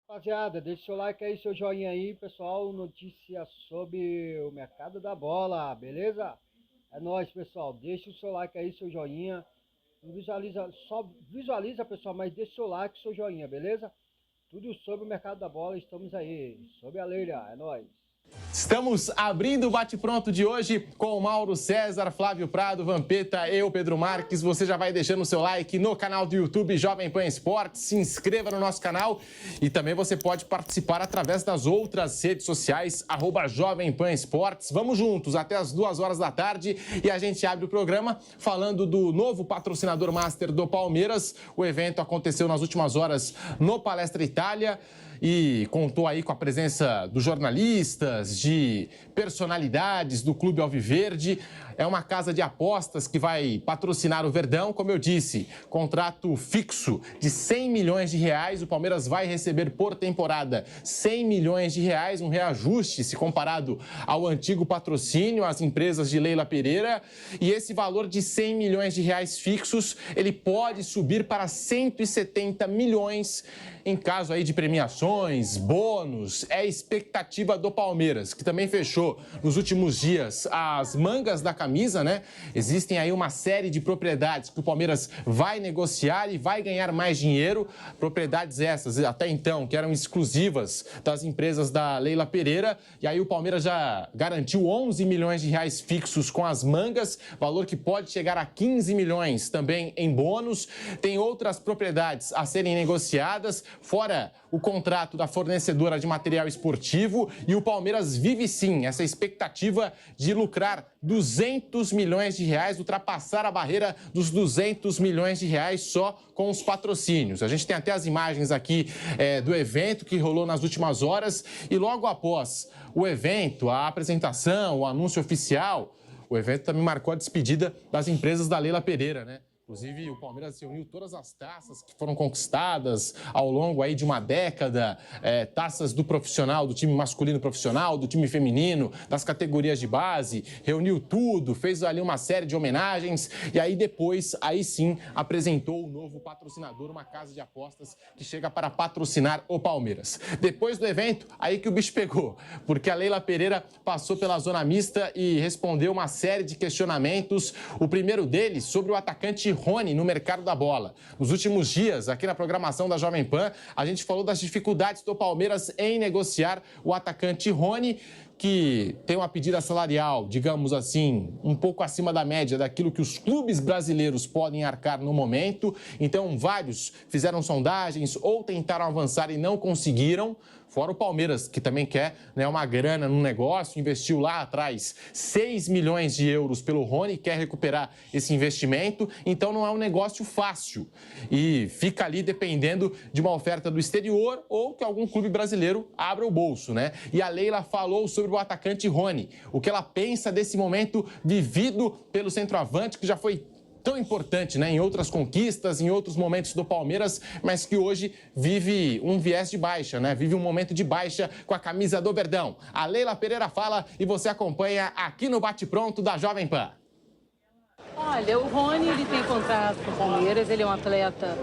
Rapaziada, deixa seu like aí, seu joinha aí, pessoal. Notícia sobre o mercado da bola, beleza? É nóis, pessoal. Deixa o seu like aí, seu joinha. Não visualiza, só visualiza, pessoal, mas deixa seu like, seu joinha, beleza? Tudo sobre o mercado da bola, estamos aí. Sob a leira, é nóis. Estamos abrindo o bate-pronto de hoje com o Mauro César, Flávio Prado, Vampeta, eu, Pedro Marques. Você já vai deixando o seu like no canal do YouTube Jovem Pan Esportes, se inscreva no nosso canal e também você pode participar através das outras redes sociais, @Jovem Pan Esportes. Vamos juntos até as 2 horas da tarde e a gente abre o programa falando do novo patrocinador master do Palmeiras. O evento aconteceu nas últimas horas no Palestra Itália e contou aí com a presença dos jornalistas, de personalidades do Clube Alviverde. É uma casa de apostas que vai patrocinar o Verdão, como eu disse, contrato fixo de 100 milhões de reais. O Palmeiras vai receber por temporada 100 milhões de reais, um reajuste se comparado ao antigo patrocínio, às empresas de Leila Pereira. E esse valor de 100 milhões de reais fixos, ele pode subir para 170 milhões em caso aí de premiações, bônus. É a expectativa do Palmeiras, que também fechou nos últimos dias as mangas da camisa, né? Existem aí uma série de propriedades que o Palmeiras vai negociar e vai ganhar mais dinheiro. Propriedades essas, até então, que eram exclusivas das empresas da Leila Pereira. E aí o Palmeiras já garantiu 11 milhões de reais fixos com as mangas, valor que pode chegar a 15 milhões também em bônus. Tem outras propriedades a serem negociadas, fora o contrato da fornecedora de material esportivo, e o Palmeiras vive sim essa expectativa de lucrar 200 milhões de reais, ultrapassar a barreira dos 200 milhões de reais só com os patrocínios. A gente tem até as imagens aqui do evento que rolou nas últimas horas, e logo após o evento, a apresentação, o anúncio oficial, o evento também marcou a despedida das empresas da Leila Pereira, né? Inclusive, o Palmeiras reuniu todas as taças que foram conquistadas ao longo aí de uma década, taças do profissional, do time masculino profissional, do time feminino, das categorias de base, reuniu tudo, fez ali uma série de homenagens e aí depois, aí sim, apresentou o novo patrocinador, uma casa de apostas que chega para patrocinar o Palmeiras. Depois do evento, aí que o bicho pegou, porque a Leila Pereira passou pela zona mista e respondeu uma série de questionamentos. O primeiro deles sobre o atacante Rony no mercado da bola. Nos últimos dias, aqui na programação da Jovem Pan, a gente falou das dificuldades do Palmeiras em negociar o atacante Rony, que tem uma pedida salarial, digamos assim, um pouco acima da média daquilo que os clubes brasileiros podem arcar no momento. Então, vários fizeram sondagens ou tentaram avançar e não conseguiram. Fora o Palmeiras, que também quer, né, uma grana no negócio, investiu lá atrás 6 milhões de euros pelo Rony, quer recuperar esse investimento. Então, não é um negócio fácil e fica ali dependendo de uma oferta do exterior ou que algum clube brasileiro abra o bolso, né? E a Leila falou sobre o atacante Rony, o que ela pensa desse momento vivido pelo centroavante, que já foi tão importante, né, em outras conquistas, em outros momentos do Palmeiras, mas que hoje vive um viés de baixa, né? Vive um momento de baixa com a camisa do Verdão. A Leila Pereira fala e você acompanha aqui no Bate Pronto da Jovem Pan. Olha, o Rony, ele tem contrato com o Palmeiras, ele é um atleta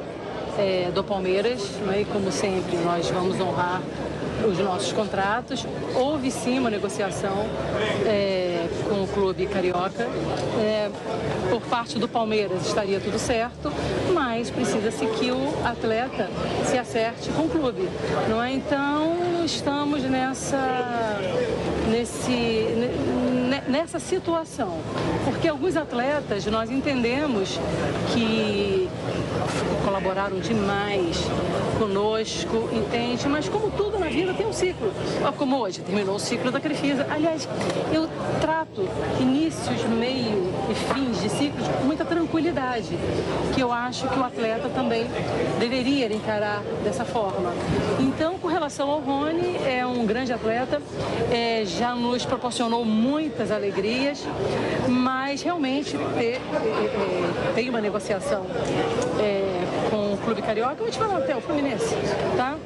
do Palmeiras, né? E como sempre nós vamos honrar os nossos contratos. Houve sim uma negociação com o clube carioca. Por parte do Palmeiras estaria tudo certo, mas precisa-se que o atleta se acerte com o clube, não é? Então estamos nessa situação, porque alguns atletas nós entendemos que colaboraram demais conosco, entende? Mas como tudo na vida tem um ciclo, como hoje terminou o ciclo da Crefisa. Aliás, eu trato inícios, meio e fins de ciclos com muita tranquilidade, que eu acho que o atleta também deveria encarar dessa forma. Então, com relação ao Rony, é um grande atleta, já nos proporcionou muitas alegrias, mas realmente tem uma negociação com o clube carioca. Eu vou te falar até o Fluminense, tá?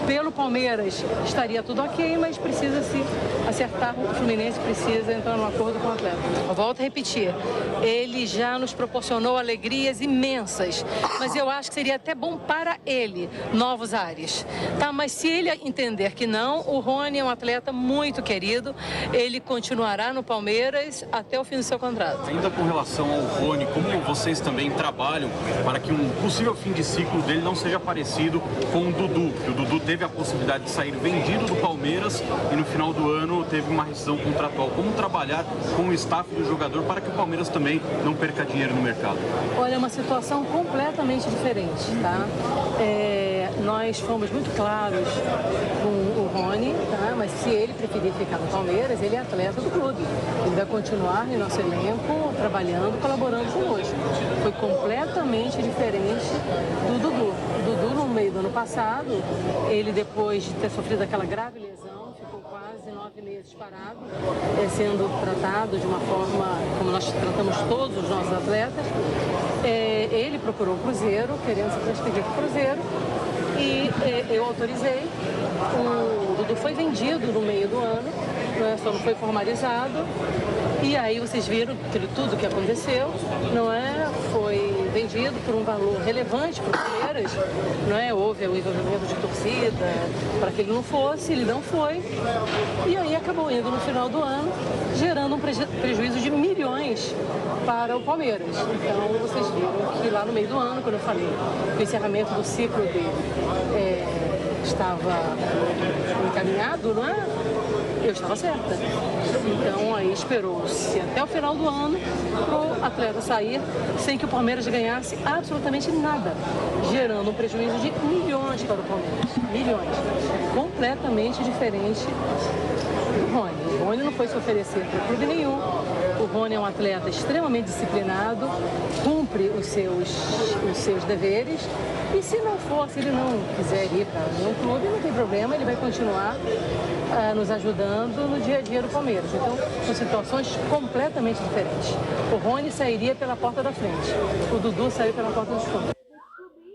pelo Palmeiras estaria tudo ok, mas precisa se acertar, o Fluminense precisa entrar num acordo com o atleta. Eu volto a repetir, ele já nos proporcionou alegrias imensas, mas eu acho que seria até bom para ele, novos ares, tá? Mas se ele entender que não, o Rony é um atleta muito querido, ele continuará no Palmeiras até o fim do seu contrato. Ainda com relação ao Rony, como vocês também trabalham para que um possível fim de ciclo dele não seja parecido com o Dudu, que o Dudu teve a possibilidade de sair vendido do Palmeiras e no final do ano teve uma rescisão contratual. Como trabalhar com o staff do jogador para que o Palmeiras também não perca dinheiro no mercado? Olha, é uma situação completamente diferente, tá? Nós fomos muito claros com o Rony, tá? Mas se ele preferir ficar no Palmeiras, ele é atleta do clube. Ele vai continuar no nosso elenco, trabalhando, colaborando conosco. Foi completamente diferente do Dudu. O Dudu, no meio do ano passado, ele depois de ter sofrido aquela grave lesão, ficou quase 9 meses parado, sendo tratado de uma forma como nós tratamos todos os nossos atletas. Ele procurou o Cruzeiro, querendo se transferir para o Cruzeiro, e eu autorizei. O Dudu foi vendido no meio do ano, só não foi formalizado. E aí vocês viram tudo que aconteceu, não é? Foi vendido por um valor relevante para o Palmeiras, não é? Houve o envolvimento de torcida para que ele não fosse, ele não foi. E aí acabou indo no final do ano, gerando um prejuízo de milhões para o Palmeiras. Então vocês viram que lá no meio do ano, quando eu falei que o encerramento do ciclo dele estava encaminhado, não é? Eu estava certa. Então aí esperou-se até o final do ano para o atleta sair sem que o Palmeiras ganhasse absolutamente nada, gerando um prejuízo de milhões para o Palmeiras. Milhões. Completamente diferente do Rony. O Rony não foi se oferecer para clube nenhum. O Rony é um atleta extremamente disciplinado, cumpre os seus deveres. E se não for, se ele não quiser ir para nenhum clube, não tem problema, ele vai continuar nos ajudando no dia a dia do Palmeiras. Então, são situações completamente diferentes. O Rony sairia pela porta da frente, o Dudu saiu pela porta dos fundos.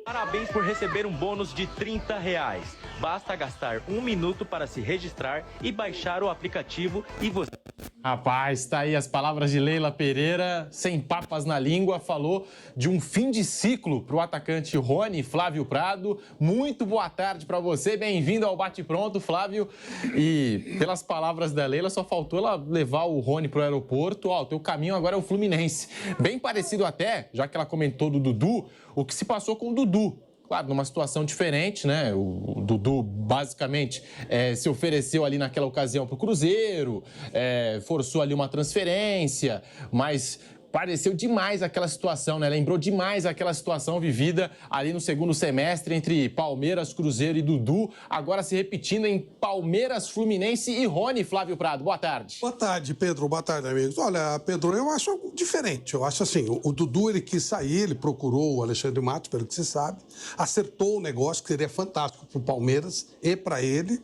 Parabéns por receber um bônus de R$30. Basta gastar 1 minuto para se registrar e baixar o aplicativo e você... Rapaz, tá aí as palavras de Leila Pereira, sem papas na língua, falou de um fim de ciclo para o atacante Rony Flávio Prado. Muito boa tarde para você, bem-vindo ao Bate Pronto, Flávio. E pelas palavras da Leila, só faltou ela levar o Rony para o aeroporto. Ó, o teu caminho agora é o Fluminense. Bem parecido até, já que ela comentou do Dudu, o que se passou com o Dudu. Claro, numa situação diferente, né? O Dudu, basicamente, se ofereceu ali naquela ocasião para o Cruzeiro, forçou ali uma transferência, mas pareceu demais aquela situação, né? Lembrou demais aquela situação vivida ali no segundo semestre entre Palmeiras, Cruzeiro e Dudu, agora se repetindo em Palmeiras, Fluminense e Rony Flávio Prado. Boa tarde. Boa tarde, Pedro. Boa tarde, amigos. Olha, Pedro, eu acho diferente. Eu acho assim, o Dudu, ele quis sair, ele procurou o Alexandre Matos, pelo que você sabe, acertou o negócio, que seria fantástico para o Palmeiras e para ele.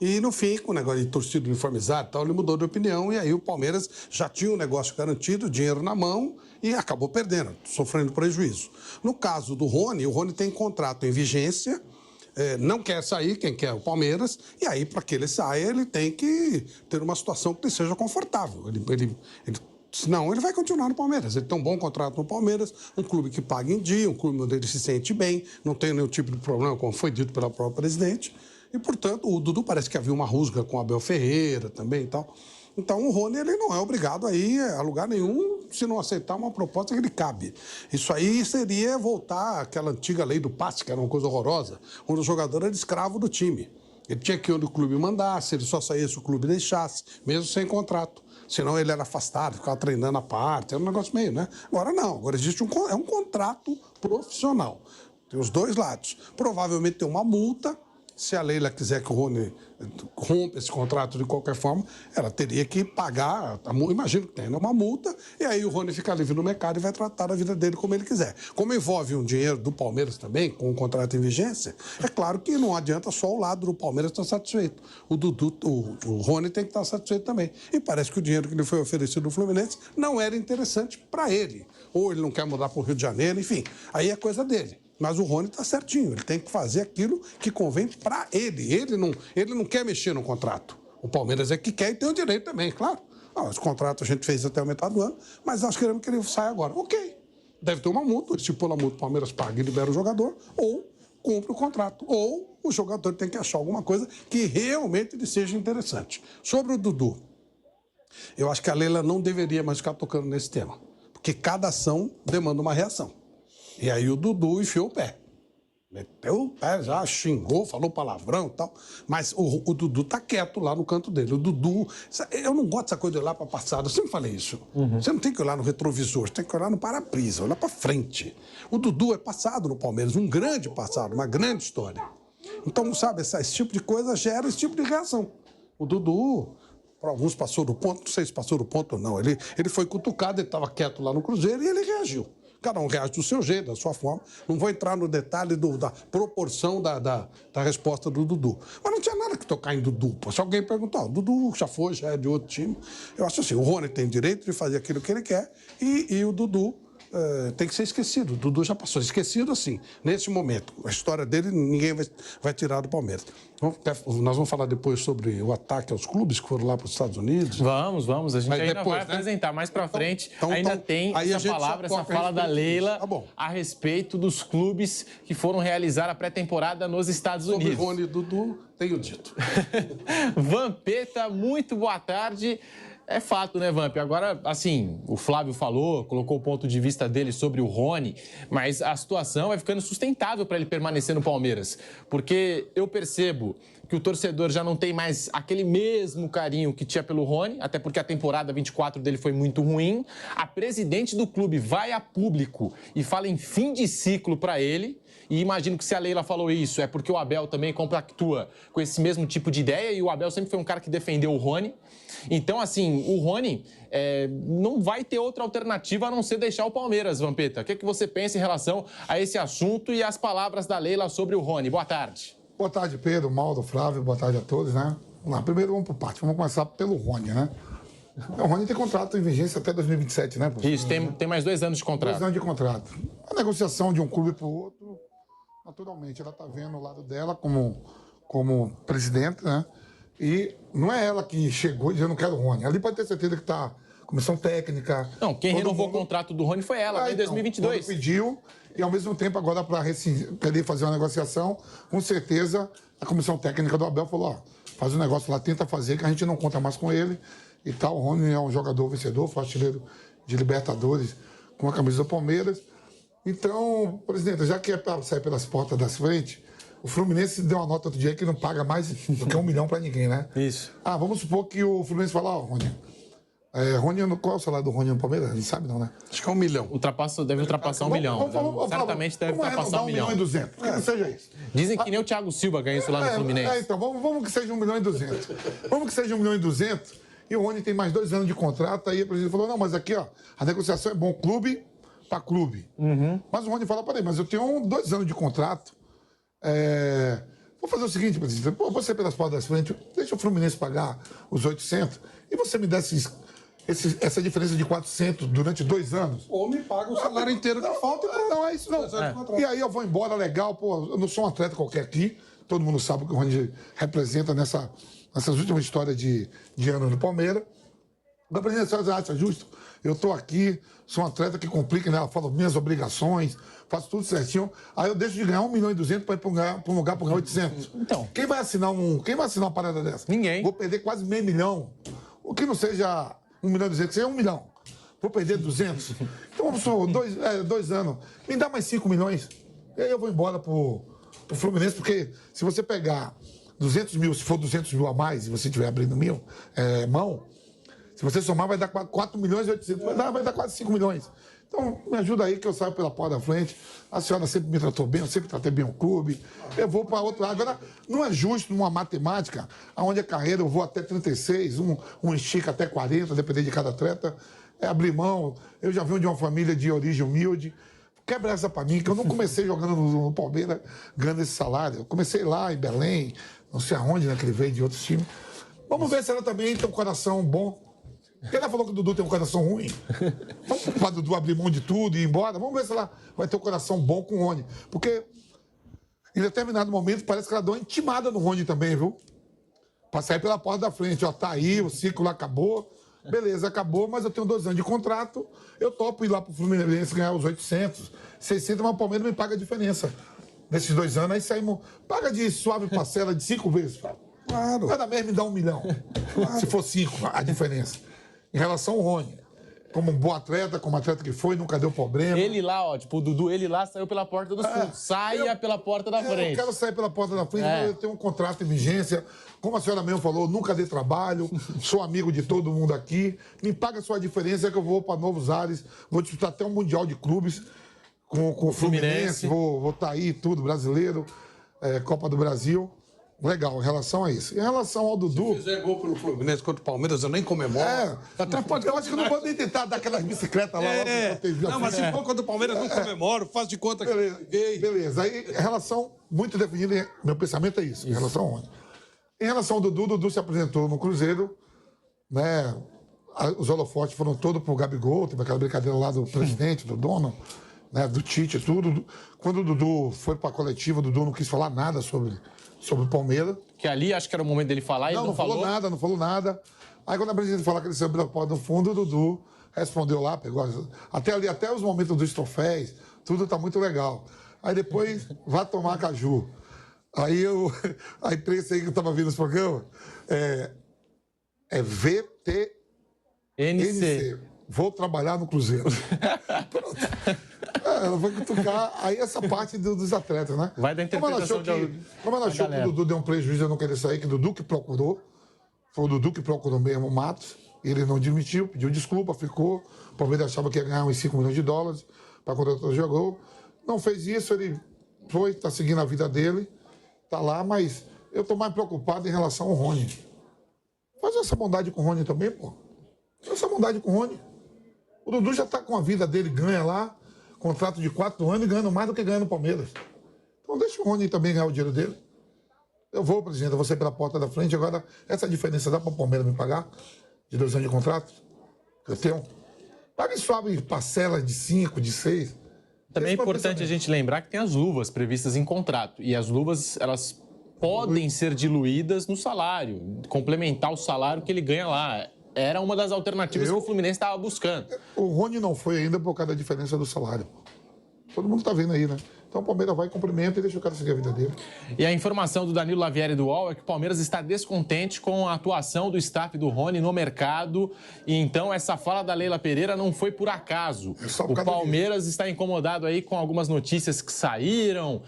E, no fim, com o negócio de torcida uniformizada e tal, ele mudou de opinião e aí o Palmeiras já tinha o negócio garantido, dinheiro na mão e acabou perdendo, sofrendo prejuízo. No caso do Rony, o Rony tem contrato em vigência, não quer sair, quem quer é o Palmeiras, e aí, para que ele saia, ele tem que ter uma situação que lhe seja confortável. Senão, ele vai continuar no Palmeiras. Ele tem um bom contrato no Palmeiras, um clube que paga em dia, um clube onde ele se sente bem, não tem nenhum tipo de problema, como foi dito pela própria presidente. E, portanto, o Dudu parece que havia uma rusga com o Abel Ferreira também e tal. Então, o Rony, ele não é obrigado a ir a lugar nenhum se não aceitar uma proposta que lhe cabe. Isso aí seria voltar àquela antiga lei do passe, que era uma coisa horrorosa, onde o jogador era escravo do time. Ele tinha que ir onde o clube mandasse, ele só saía se o clube deixasse, mesmo sem contrato. Senão ele era afastado, ficava treinando à parte, era um negócio meio, né? Agora não, agora existe um contrato profissional. Tem os dois lados. Provavelmente tem uma multa. Se a Leila quiser que o Rony rompa esse contrato de qualquer forma, ela teria que pagar, imagino que tenha uma multa, e aí o Rony fica livre no mercado e vai tratar a vida dele como ele quiser. Como envolve um dinheiro do Palmeiras também, com o contrato em vigência, é claro que não adianta só o lado do Palmeiras estar satisfeito. O Rony tem que estar satisfeito também. E parece que o dinheiro que lhe foi oferecido no Fluminense não era interessante para ele. Ou ele não quer mudar para o Rio de Janeiro, enfim, aí é coisa dele. Mas o Rony está certinho, ele tem que fazer aquilo que convém para ele. Ele não quer mexer no contrato. O Palmeiras é que quer e tem o direito também, claro. Esse contrato a gente fez até a metade do ano, mas nós queremos que ele saia agora. Ok, deve ter uma multa, estipula a multa, o Palmeiras paga e libera o jogador, ou cumpre o contrato, ou o jogador tem que achar alguma coisa que realmente lhe seja interessante. Sobre o Dudu, eu acho que a Leila não deveria mais ficar tocando nesse tema, porque cada ação demanda uma reação. E aí o Dudu enfiou o pé. Meteu o pé, já xingou, falou palavrão e tal. Mas o Dudu tá quieto lá no canto dele. O Dudu... Eu não gosto dessa coisa de olhar para o passado. Eu sempre falei isso. Você não tem que olhar no retrovisor, você tem que olhar no para-brisa, olhar para frente. O Dudu é passado no Palmeiras, um grande passado, uma grande história. Então, sabe, esse tipo de coisa gera esse tipo de reação. O Dudu... Para alguns passou do ponto, não sei se passou do ponto ou não. Ele foi cutucado, ele estava quieto lá no Cruzeiro e ele reagiu. Cada um reage do seu jeito, da sua forma. Não vou entrar no detalhe da proporção da resposta do Dudu. Mas não tinha nada que tocar em Dudu. Pô. Se alguém perguntar, o Dudu já é de outro time. Eu acho assim, o Rony tem direito de fazer aquilo que ele quer e o Dudu tem que ser esquecido. O Dudu já passou. Esquecido assim, nesse momento. A história dele ninguém vai tirar do Palmeiras. Nós vamos falar depois sobre o ataque aos clubes que foram lá para os Estados Unidos. Vamos. A gente ainda vai apresentar mais para frente. Ainda tem essa palavra, essa fala da Leila a respeito dos clubes que foram realizar a pré-temporada nos Estados Unidos. Sobre Rony e Dudu, tenho dito. Vampeta, muito boa tarde. É fato, né, Vamp? Agora, assim, o Flávio falou, colocou o ponto de vista dele sobre o Rony, mas a situação vai ficando sustentável para ele permanecer no Palmeiras. Porque eu percebo que o torcedor já não tem mais aquele mesmo carinho que tinha pelo Rony, até porque a temporada 24 dele foi muito ruim. A presidente do clube vai a público e fala em fim de ciclo para ele. E imagino que se a Leila falou isso é porque o Abel também compactua com esse mesmo tipo de ideia e o Abel sempre foi um cara que defendeu o Rony. Então, assim, o Rony não vai ter outra alternativa a não ser deixar o Palmeiras, Vampeta. O que você pensa em relação a esse assunto e as palavras da Leila sobre o Rony? Boa tarde. Boa tarde, Pedro, Mauro, Flávio, boa tarde a todos, né? Vamos lá, primeiro vamos por parte, vamos começar pelo Rony, né? O Rony tem contrato em vigência até 2027, né? Isso, tem mais 2 anos de contrato. 2 anos de contrato. A negociação de um clube para o outro, naturalmente, ela está vendo o lado dela como presidente, né? E não é ela que chegou e dizendo, eu não quero o Rony. Ali pode ter certeza que está comissão técnica... Não, quem renovou o contrato do Rony foi ela, em 2022. Então, pediu, e ao mesmo tempo agora para querer fazer uma negociação, com certeza a comissão técnica do Abel falou, faz um negócio lá, tenta fazer, que a gente não conta mais com ele e tal. O Rony é um jogador vencedor, foi artilheiro de Libertadores com a camisa do Palmeiras. Então, presidente, já que é para sair pelas portas das frentes, o Fluminense deu uma nota outro dia que não paga mais do que 1 milhão para ninguém, né? Isso. Vamos supor que o Fluminense fala, Rony, qual é o salário do Rony no Palmeiras? Não sabe não, né? Acho que é 1 milhão. Deve ultrapassar 1 milhão. Certamente deve ultrapassar 1 milhão. 1 milhão e 200, que não seja isso. Dizem que nem o Thiago Silva ganha isso lá no Fluminense. Então, vamos que seja 1 milhão e 200. Vamos que seja 1 milhão e 200, e o Rony tem mais 2 anos de contrato, aí o presidente falou, não, mas aqui, a negociação é bom clube para clube. Mas o Rony fala, peraí, mas eu tenho 2 anos de contrato, vou fazer o seguinte, presidente, você pelas portas das frentes, deixa o Fluminense pagar os 800 e você me dá essa diferença de 400 durante 2 anos. Ou me paga o salário inteiro que falta. Não, é isso não. E aí eu vou embora, legal, eu não sou um atleta qualquer aqui, todo mundo sabe o que o Rony representa nessas últimas histórias de anos no Palmeiras. A presidente, a senhora acha justo? Eu estou aqui, sou um atleta que complica, né? Eu falo minhas obrigações, faço tudo certinho. Aí eu deixo de ganhar 1 milhão e 200 para ir para um lugar para ganhar 800. Então. Quem vai assinar uma parada dessa? Ninguém. Vou perder quase meio milhão. O que não seja 1 milhão e 200, que seja 1 milhão. Vou perder 200. Então, vamos supor, 2 anos. Me dá mais 5 milhões. E aí eu vou embora pro Fluminense, porque se você pegar 200 mil, se for 200 mil a mais, e você estiver abrindo mão, se você somar, vai dar 4 milhões e 800. Vai dar quase 5 milhões. Então, me ajuda aí, que eu saio pela porta da frente. A senhora sempre me tratou bem, eu sempre tratei bem o clube. Eu vou para outro lado. Agora, não é justo numa matemática, onde a carreira eu vou até 36, um estica até 40, dependendo de cada atleta. Abrir mão. Eu já venho de uma família de origem humilde. Quebra essa para mim, que eu não comecei jogando no Palmeiras ganhando esse salário. Eu comecei lá em Belém, não sei aonde, né, que ele veio de outros times. Vamos ver se ela também tem um coração bom Porque ela falou que o Dudu tem um coração ruim. Vamos para o Dudu abrir mão de tudo e ir embora. Vamos ver se ela vai ter um coração bom com o Rony. Porque em determinado momento parece que ela deu uma intimada no Rony também, viu? Para sair pela porta da frente. Ó, tá aí, o ciclo acabou. Beleza, acabou, mas eu tenho 2 anos de contrato. Eu topo ir lá pro Fluminense ganhar os 800, 600, mas o Palmeiras me paga a diferença. Nesses 2 anos, aí saímos. Paga de suave parcela de 5 vezes, Fábio. Claro. Cada mês me dá 1 milhão. Se for 5, a diferença. Em relação ao Rony. Como um bom atleta, como atleta que foi, nunca deu problema. Ele lá, ó, tipo, o Dudu, ele lá saiu pela porta dos fundos. Saia pela porta da frente. Eu quero sair pela porta da frente, mas eu tenho um contrato em vigência. Como a senhora mesmo falou, nunca dei trabalho, sou amigo de todo mundo aqui. Me paga a sua diferença que eu vou para novos ares. Vou disputar até um Mundial de Clubes com o Fluminense. Vou estar aí, tudo, brasileiro, Copa do Brasil. Legal, em relação a isso. Em relação ao Dudu... Se fizer gol pelo Fluminense contra o Palmeiras, eu nem comemoro. Até pode, eu acho que eu não vou nem tentar dar aquelas bicicletas lá. Não, mas se for contra o Palmeiras, não comemoro, faço de conta que gay. Beleza. Aí, em relação muito definida, meu pensamento é isso, em relação a onde. Em relação ao Dudu, o Dudu se apresentou no Cruzeiro, né? Os holofotes foram todos pro Gabigol, teve aquela brincadeira lá do presidente, do dono, né? Do Tite, tudo. Quando o Dudu foi pra coletiva, o Dudu não quis falar nada sobre o Palmeiras. Que ali acho que era o momento dele falar e ele não falou. Não falou nada. Aí quando a presidente falou que ele saiu pela porta do fundo, o Dudu respondeu lá, pegou até os momentos dos troféus, tudo tá muito legal. Aí depois, vá tomar caju. Aí a imprensa aí que eu tava vendo esse programa, VTNC. Vou trabalhar no Cruzeiro. Pronto. Ela vai cutucar aí essa parte dos atletas, né? Vai da interpretação como ela achou que o Dudu deu um prejuízo, eu não queria sair, que o Dudu que procurou. Foi o Dudu que procurou mesmo o Matos. Ele não admitiu, pediu desculpa, ficou. O Palmeiras achava que ia ganhar uns 5 milhões de dólares para contratar o jogador. Não fez isso, ele foi, está seguindo a vida dele, está lá, mas eu estou mais preocupado em relação ao Rony. Faz essa bondade com o Rony também, pô. Faz essa bondade com o Rony. O Dudu já está com a vida dele, ganha lá, contrato de 4 anos e ganhando mais do que ganha no Palmeiras. Então deixa o Rony também ganhar o dinheiro dele. Eu vou, presidente, eu vou sair pela porta da frente. Agora, essa diferença dá para o Palmeiras me pagar? De 2 anos de contrato? Eu tenho. Paga suave parcela de 5, de 6. Também é importante a gente lembrar que tem as luvas previstas em contrato. E as luvas, elas podem ser diluídas no salário, complementar o salário que ele ganha lá. Era uma das alternativas que o Fluminense estava buscando. O Rony não foi ainda por causa da diferença do salário. Todo mundo está vendo aí, né? Então o Palmeiras vai, cumprimenta e deixa o cara seguir a vida dele. E a informação do Danilo Lavieri do UOL é que o Palmeiras está descontente com a atuação do staff do Rony no mercado. E então essa fala da Leila Pereira não foi por acaso. O Palmeiras está incomodado aí com algumas notícias que saíram,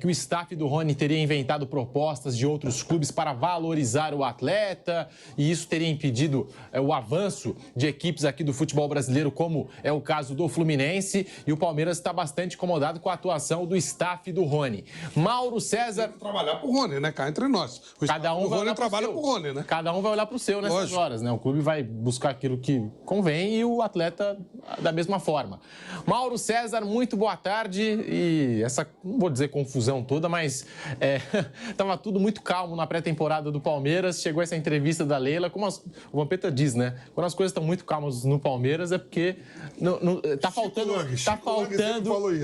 que o staff do Rony teria inventado propostas de outros clubes para valorizar o atleta. E isso teria impedido o avanço de equipes aqui do futebol brasileiro, como é o caso do Fluminense. E o Palmeiras está bastante incomodado com a atuação do staff do Rony. Mauro César... Trabalhar pro Rony, né? Cá entre nós. Cada um vai olhar trabalha pro Rony, né? Cada um vai olhar pro seu nessas horas, né? O clube vai buscar aquilo que convém e o atleta da mesma forma. Mauro César, muito boa tarde. E essa, não vou dizer confusão toda, mas tava tudo muito calmo na pré-temporada do Palmeiras. Chegou essa entrevista da Leila, como o Vampeta diz, né? Quando as coisas estão muito calmas no Palmeiras é porque tá faltando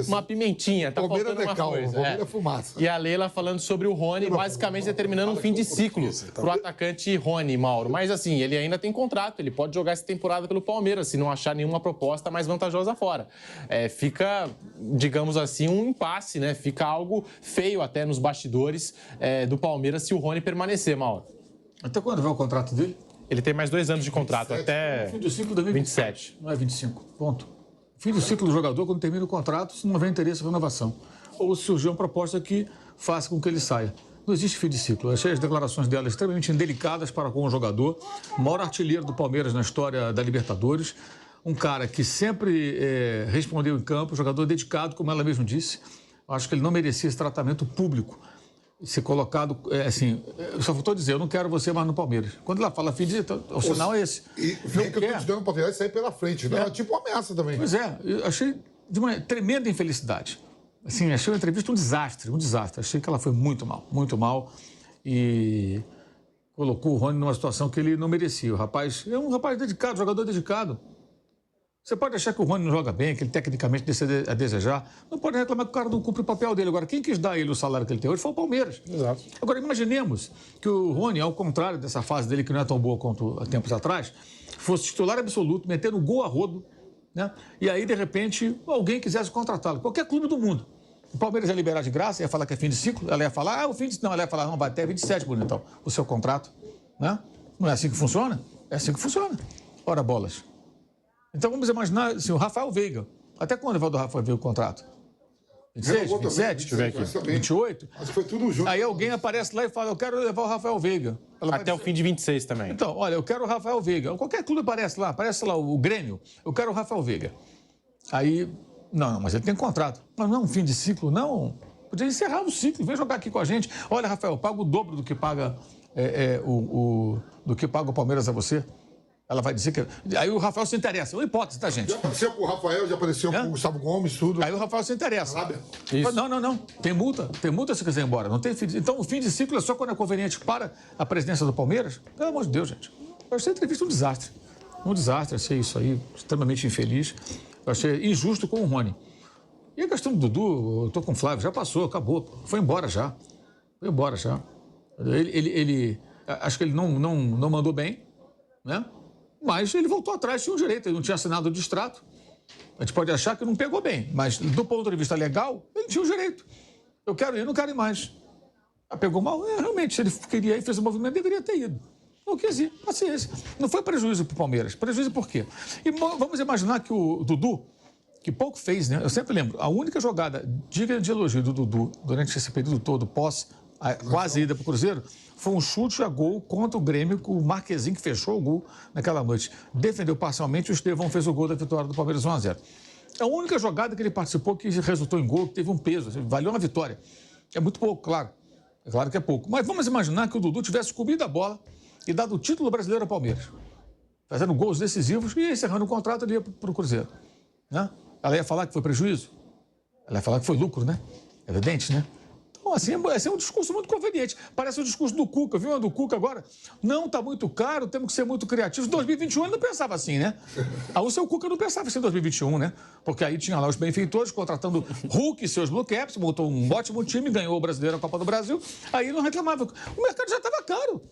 uma pimentinha, tá faltando uma coisa. Fumaça. E a Leila falando sobre o Rony, basicamente determinando um fim de ciclo pro atacante Rony, Mauro. Mas assim, ele ainda tem contrato, ele pode jogar essa temporada pelo Palmeiras, se não achar nenhuma proposta mais vantajosa fora. Fica, digamos assim, um impasse, né? Fica algo feio até nos bastidores do Palmeiras se o Rony permanecer, Mauro. Até quando vai o contrato dele? Ele tem mais 2 anos de contrato, 27, até fim do ciclo de 27. Não é 25, ponto. Fim do ciclo do jogador, quando termina o contrato, se não houver interesse em renovação. Ou se surgir uma proposta que faça com que ele saia. Não existe fim de ciclo. Eu achei as declarações dela extremamente indelicadas para com o jogador. O maior artilheiro do Palmeiras na história da Libertadores. Um cara que sempre respondeu em campo, um jogador dedicado, como ela mesma disse. Acho que ele não merecia esse tratamento público. Ser colocado, assim, só faltou dizer, eu não quero você mais no Palmeiras. Quando ela fala fim de ciclo, o sinal é esse. E vem que eu estou te dando para sair pela frente, né? Tipo uma ameaça também. Pois é, eu achei de uma tremenda infelicidade. Assim, achei a entrevista um desastre, um desastre. Achei que ela foi muito mal, muito mal. E colocou o Rony numa situação que ele não merecia. O rapaz é um rapaz dedicado, jogador dedicado. Você pode achar que o Rony não joga bem, que ele tecnicamente deixa a desejar. Não pode reclamar que o cara não cumpre o papel dele. Agora, quem quis dar a ele o salário que ele tem hoje foi o Palmeiras. Exato. Agora, imaginemos que o Rony, ao contrário dessa fase dele, que não é tão boa quanto há tempos atrás, fosse titular absoluto, metendo gol a rodo, né? E aí, de repente, alguém quisesse contratá-lo. Qualquer clube do mundo. O Palmeiras ia liberar de graça, ia falar que é fim de ciclo. Ela ia falar, o fim de... Não, ela ia falar, não, vai até 27, bonitão, o seu contrato. Né? Não é assim que funciona? É assim que funciona. Ora, bolas. Então vamos imaginar assim, o Rafael Veiga. Até quando vai do Rafael Veiga o contrato? 26, 27, deixa eu ver aqui. 28? Mas foi tudo junto. Aí alguém aparece lá e fala, eu quero levar o Rafael Veiga. Até o fim de 26 também. Então, olha, eu quero o Rafael Veiga. Qualquer clube aparece lá o Grêmio, eu quero o Rafael Veiga. Aí, não, mas ele tem contrato. Mas não é um fim de ciclo, não. Podia encerrar o ciclo, vem jogar aqui com a gente. Olha, Rafael, paga o dobro do que paga o Palmeiras a você. Ela vai dizer que... Aí o Rafael se interessa. É uma hipótese, tá, gente? Já apareceu com o Rafael, já apareceu com o Gustavo Gomes, tudo. Aí o Rafael se interessa. Sabe? Isso. Não. Tem multa se quiser ir embora. Não tem fim de... Então o fim de ciclo é só quando é conveniente para a presidência do Palmeiras? Pelo amor de Deus, gente. Eu achei a entrevista um desastre. Um desastre, achei isso aí extremamente infeliz. Eu achei injusto com o Rony. E a questão do Dudu, eu tô com o Flávio, já passou, acabou. Foi embora já. Ele acho que ele não mandou bem, né? Mas ele voltou atrás, tinha um direito, ele não tinha assinado o distrato. A gente pode achar que não pegou bem, mas do ponto de vista legal, ele tinha o direito. Eu quero ir, não quero ir mais. Pegou mal? Realmente, se ele queria ir, fez o movimento, deveria ter ido. Não quis ir, paciência. Não foi prejuízo para o Palmeiras. Prejuízo por quê? E vamos imaginar que o Dudu, que pouco fez, né? Eu sempre lembro, a única jogada digna de elogio do Dudu durante esse período todo, pós a quase ida para o Cruzeiro, foi um chute a gol contra o Grêmio, com o Marquezinho que fechou o gol naquela noite. Defendeu parcialmente, o Estevão fez o gol da vitória do Palmeiras 1-0. É a única jogada que ele participou que resultou em gol, que teve um peso, valeu uma vitória. É muito pouco, claro. É claro que é pouco. Mas vamos imaginar que o Dudu tivesse comido a bola e dado o título brasileiro ao Palmeiras, fazendo gols decisivos e encerrando o contrato, ele ia para o Cruzeiro. Né? Ela ia falar que foi prejuízo? Ela ia falar que foi lucro, né? É evidente, né? Então, assim, esse é um discurso muito conveniente. Parece o discurso do Cuca, viu? Do Cuca agora. Não, tá muito caro, temos que ser muito criativos. Em 2021 ele não pensava assim, né? O seu Cuca não pensava assim em 2021, né? Porque aí tinha lá os benfeitores contratando Hulk e seus Blue Caps, montou um ótimo time, ganhou o Brasileiro, a Copa do Brasil. Aí não reclamava. O mercado já estava caro.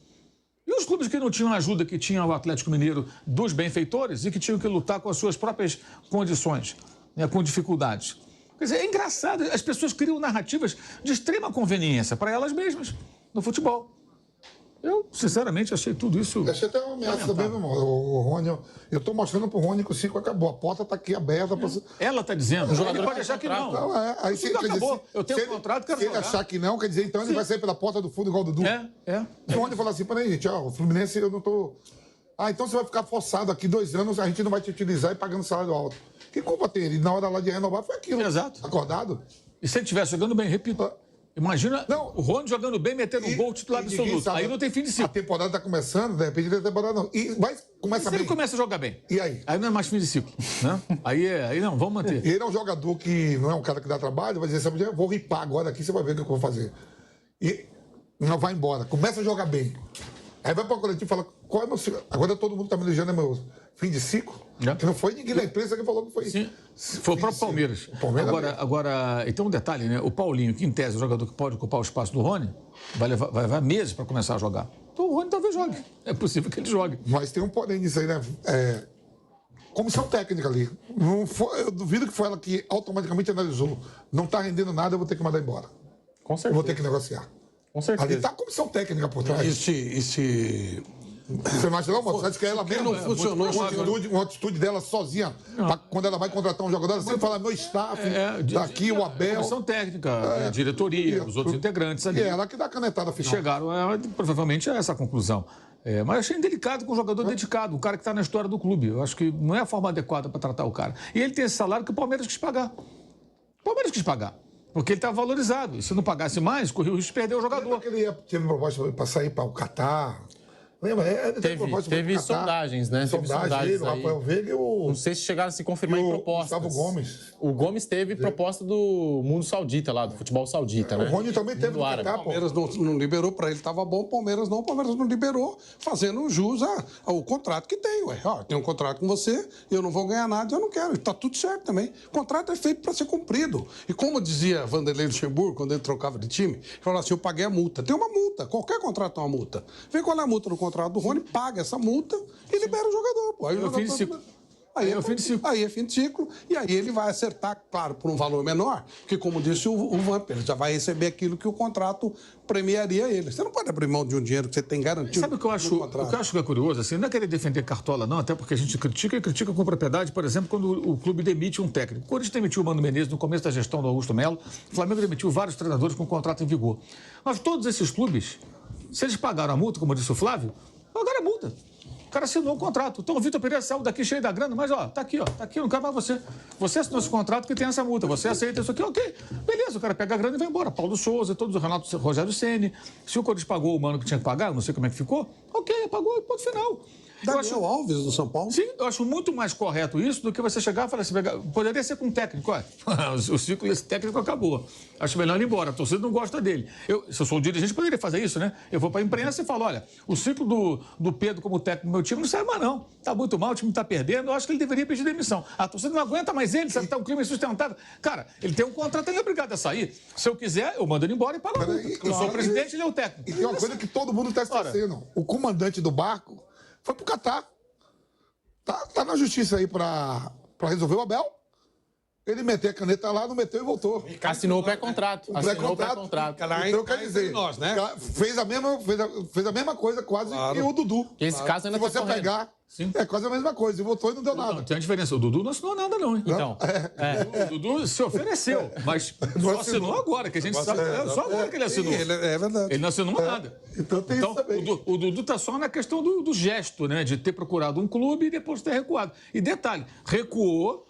E os clubes que não tinham ajuda, que tinham o Atlético Mineiro dos benfeitores e que tinham que lutar com as suas próprias condições, né, com dificuldades. Quer dizer, é engraçado, as pessoas criam narrativas de extrema conveniência para elas mesmas no futebol. Eu, sinceramente, achei tudo isso... Achei até uma ameaça também, meu irmão. O Rony, eu estou mostrando pro Rony que o ciclo acabou. A porta está aqui aberta. Ela está dizendo, o jogador pode achar que não. Não, aí o ciclo acabou. Eu tenho um contrato, quero jogar. Se ele achar que não, quer dizer, então ele vai sair pela porta do fundo igual o Dudu. O Rony falou assim, peraí, gente, o Fluminense eu não tô... então você vai ficar forçado aqui 2 anos, a gente não vai te utilizar e pagando salário alto. Que culpa tem ele? Na hora lá de renovar foi aquilo. Exato. Acordado. E se ele estivesse jogando bem, repito... Imagina o Rony jogando bem, metendo um gol titular absoluto. Aí não tem fim de ciclo. A temporada está começando, de repente a temporada não. E começa bem. Ele começa a jogar bem. E aí? Aí não é mais fim de ciclo. Né? aí não, vamos manter. Ele é um jogador que não é um cara que dá trabalho, vai dizer, sabe, vou ripar agora aqui, você vai ver o que eu vou fazer. E não vai embora. Começa a jogar bem. Aí vai para o coletivo e fala, qual é meu ciclo? Agora todo mundo está me elogiando, é meu fim de ciclo. Que não foi ninguém da imprensa que falou que foi. Sim. Foi o próprio Palmeiras. Agora, e tem um detalhe, né? O Paulinho, que em tese é o jogador que pode ocupar o espaço do Rony, vai levar meses para começar a jogar. Então o Rony talvez jogue. É possível que ele jogue. Mas tem um porém nisso aí, né? Comissão técnica ali. Eu duvido que foi ela que automaticamente analisou. Não está rendendo nada, eu vou ter que mandar embora. Com certeza. Eu vou ter que negociar. Com certeza. Ali está a comissão técnica por trás. Você não acha não, Moto? Acho que ela mesmo não funcionou. Uma atitude dela sozinha, quando ela vai contratar um jogador, ela sempre fala, meu staff, daqui o Abel. Comissão técnica, diretoria, os outros integrantes ali. E ela que dá a canetada final. Chegaram provavelmente a essa conclusão. Mas eu achei indelicado com um jogador dedicado, um cara que está na história do clube. Eu acho que não é a forma adequada para tratar o cara. E ele tem esse salário que o Palmeiras quis pagar. O Palmeiras quis pagar. Porque ele estava valorizado. E se não pagasse mais, corria o risco de perder o jogador. Ele ia ter proposta para sair para o Catar. Lembra? Teve sondagens, né? Teve sondagens o Rafael Veiga e o... Não sei se chegaram a se confirmar em propostas. Gustavo Gomes. O Gomes teve proposta do mundo saudita lá, do futebol saudita, né? O Rony também teve no Qatar, O Palmeiras não liberou para ele, estava bom, o Palmeiras não liberou, fazendo jus ao contrato que tem, ué. Ó, tem um contrato com você, eu não vou ganhar nada, eu não quero. Tá tudo certo também. O contrato é feito para ser cumprido. E como dizia Vanderlei Luxemburgo, quando ele trocava de time, ele falou assim, eu paguei a multa. Tem uma multa, qualquer contrato tem uma multa. Vê qual é a multa do contrato do Rony, paga essa multa e libera o jogador. Pô. Aí é fim de ciclo. Aí é fim de ciclo. E aí ele vai acertar, claro, por um valor menor, que, como disse o Vamp, ele já vai receber aquilo que o contrato premiaria ele. Você não pode abrir mão de um dinheiro que você tem garantido. Sabe o que eu acho? O que eu acho que é curioso, assim, não é querer defender Cartola, não, até porque a gente critica e critica com propriedade, por exemplo, quando o clube demite um técnico. Quando a gente demitiu o Mano Menezes no começo da gestão do Augusto Melo, o Flamengo demitiu vários treinadores com contrato em vigor. Mas todos esses clubes, se eles pagaram a multa, como disse o Flávio, pagaram a multa. O cara assinou um contrato. Então o Vitor Pereira saiu daqui cheio da grana, mas ó, tá aqui, eu não quero mais você. Você assinou esse contrato que tem essa multa, você aceita isso aqui, ok. Beleza, o cara pega a grana e vai embora. Paulo Souza, todos, o Renato Rogério Ceni. Se o Corinthians pagou o mano que tinha que pagar, não sei como é que ficou, ok, pagou, ponto final. Daniel Alves do São Paulo? Sim, eu acho muito mais correto isso do que você chegar e falar assim, poderia ser com um técnico, olha, o ciclo desse técnico acabou. Acho melhor ir embora, a torcida não gosta dele. Se eu sou o dirigente, poderia fazer isso, né? Eu vou para a imprensa e falo, olha, o ciclo do Pedro como técnico do meu time não sai mais não. Tá muito mal, o time tá perdendo, eu acho que ele deveria pedir demissão. A torcida não aguenta mais ele, sabe? Tá um clima insustentável. Cara, ele tem um contrato, ele é obrigado a sair. Se eu quiser, eu mando ele embora e pago a multa. Eu sou o presidente, ele é o técnico. E tem uma coisa que todo mundo está esquecendo. O comandante do barco foi pro Catar. Tá na justiça aí pra resolver o Abel. Ele meteu a caneta lá, não meteu e voltou. Assinou o pré-contrato. Então, quer dizer, nós, né? fez a mesma coisa quase que o Dudu. Que esse caso ainda Se você pegar, é quase a mesma coisa. E voltou e não deu nada. Não, tem a diferença. O Dudu não assinou nada, não, hein? Então, o Dudu se ofereceu, mas só assinou agora, que a gente sabe. Só agora que ele assinou. É verdade. Ele não assinou nada. Então tem isso também. O Dudu está só na questão do gesto, né? De ter procurado um clube e depois ter recuado. E detalhe, recuou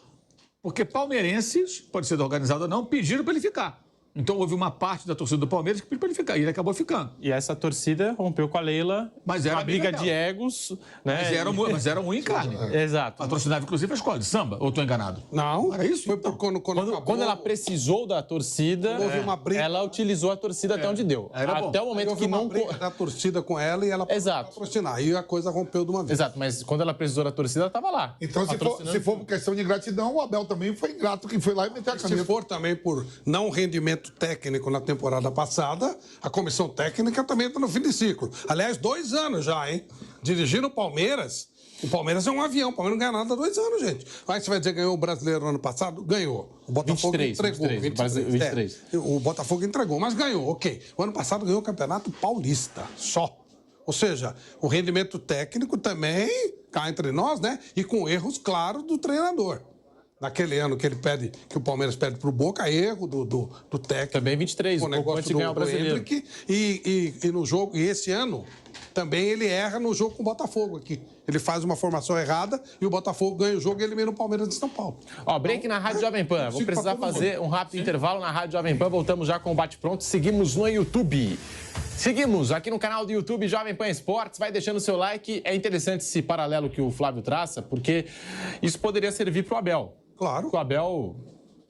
porque palmeirenses, pode ser organizado ou não, pediram para ele ficar. Então houve uma parte da torcida do Palmeiras que pediu para ele ficar, e ele acabou ficando. E essa torcida rompeu com a Leila, mas era uma briga de egos, né? Mas era um em carne. Exato. Patrocinava, inclusive, a escola de samba, ou estou enganado? Não, era isso? Foi por quando ela precisou da torcida, houve uma briga. Ela utilizou a torcida até onde deu. Até o momento que não... da torcida com ela e ela patrocinar. E a coisa rompeu de uma vez. Exato, mas quando ela precisou da torcida, ela estava lá. Então, se for por questão de ingratidão, o Abel também foi ingrato, que foi lá e meteu a caneta. Se for também por não rendimento técnico na temporada passada, a comissão técnica também está no fim de ciclo. Aliás, 2 anos já, hein? Dirigindo o Palmeiras. O Palmeiras é um avião. O Palmeiras não ganha nada há 2 anos, gente. Aí você vai dizer que ganhou o Brasileiro ano passado? Ganhou. O Botafogo 23, entregou. 23. O Botafogo entregou, mas ganhou, ok. O ano passado ganhou o Campeonato Paulista, só. Ou seja, o rendimento técnico também, cá entre nós, né? E com erros claros do treinador. Naquele ano que que o Palmeiras perde pro Boca, erro do técnico. Também 23, o negócio de ganhar o Brasileiro. E no jogo, e esse ano, também ele erra no jogo com o Botafogo aqui. Ele faz uma formação errada e o Botafogo ganha o jogo e elimina o Palmeiras de São Paulo. Ó, break na Rádio Jovem Pan. Vou precisar fazer um rápido intervalo na Rádio Jovem Pan. Voltamos já com o Bate Pronto. Seguimos no YouTube. Seguimos aqui no canal do YouTube Jovem Pan Esportes. Vai deixando o seu like. É interessante esse paralelo que o Flávio traça, porque isso poderia servir para o Abel. Claro. O Abel,